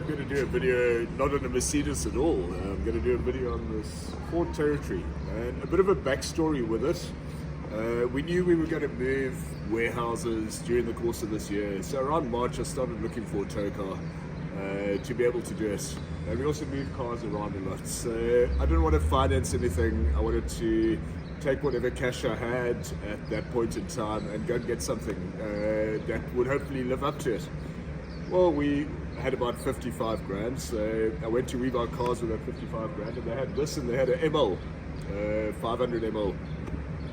going to do a video not on a Mercedes at all. I'm going to do a video on this Ford Territory and a bit of a backstory with it. We knew we were going to move warehouses during the course of this year, so around March I started looking for a tow car to be able to do it. And we also moved cars around a lot, so I didn't want to finance anything. I wanted to take whatever cash I had at that point in time and go and get something that would hopefully live up to it. Well, we had about 55 grand, so I went to Rebuy Cars with that 55 grand, and they had this, and they had an ML, 500 ML.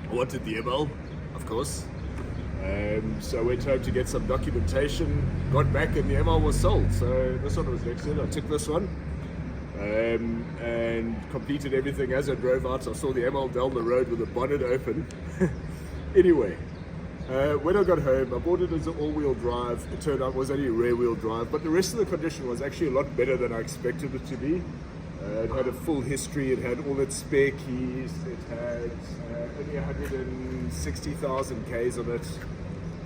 I wanted the ML, of course. So I went home to get some documentation, got back, and the ML was sold. So this one was next in. I took this one and completed everything. As I drove out, I saw the ML down the road with the bonnet open. Anyway. When I got home, I bought it as an all-wheel drive. It turned out it was only a rear-wheel drive, but the rest of the condition was actually a lot better than I expected it to be. It had a full history, it had all its spare keys, it had only 160,000 Ks on it.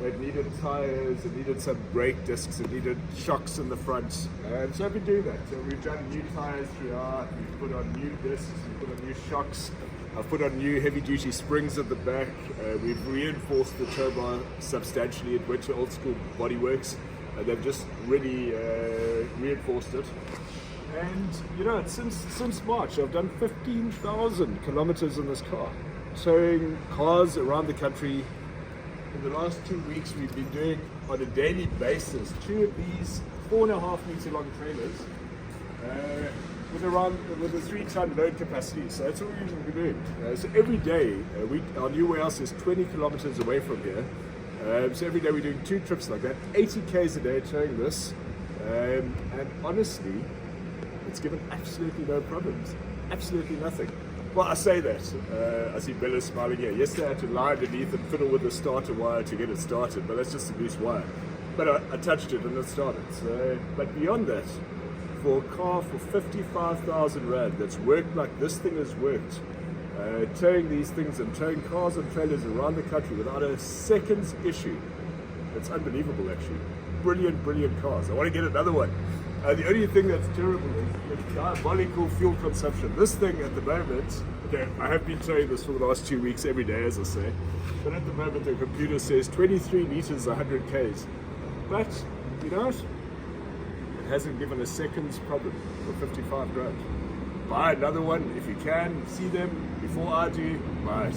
It needed tires, it needed some brake discs, it needed shocks in the front. So I've been doing that. So we've done new tires throughout, we've put on new discs, we've put on new shocks. I've put on new heavy-duty springs at the back. We've reinforced the tow bar substantially. It went to Old School Body Works. They've just really reinforced it. And you know, since March, I've done 15,000 kilometers in this car, towing cars around the country. In the last 2 weeks, we've been doing on a daily basis 2 of these 4.5 meter long trailers. With a 3-ton load capacity, so that's what we've been doing. So every day, our new warehouse is 20 kilometers away from here. So every day we're doing 2 trips like that, 80 Ks a day towing this. And honestly, it's given absolutely no problems, absolutely nothing. Well, I say that. I see Bella smiling here. Yesterday I had to lie underneath and fiddle with the starter wire to get it started, but that's just a loose wire. But I touched it and it started. So, but beyond that, for a car for 55,000 Rand that's worked like this thing has worked, towing these things and towing cars and trailers around the country without a second's issue, it's unbelievable actually. Brilliant, brilliant cars. I want to get another one. The only thing that's terrible is the diabolical fuel consumption. This thing at the moment, okay, I have been towing this for the last 2 weeks every day, as I say, but at the moment the computer says 23 liters 100 Ks. But, you know what? Hasn't given a second's problem for 55 grand. Buy another one if you can, see them before I do, buy it.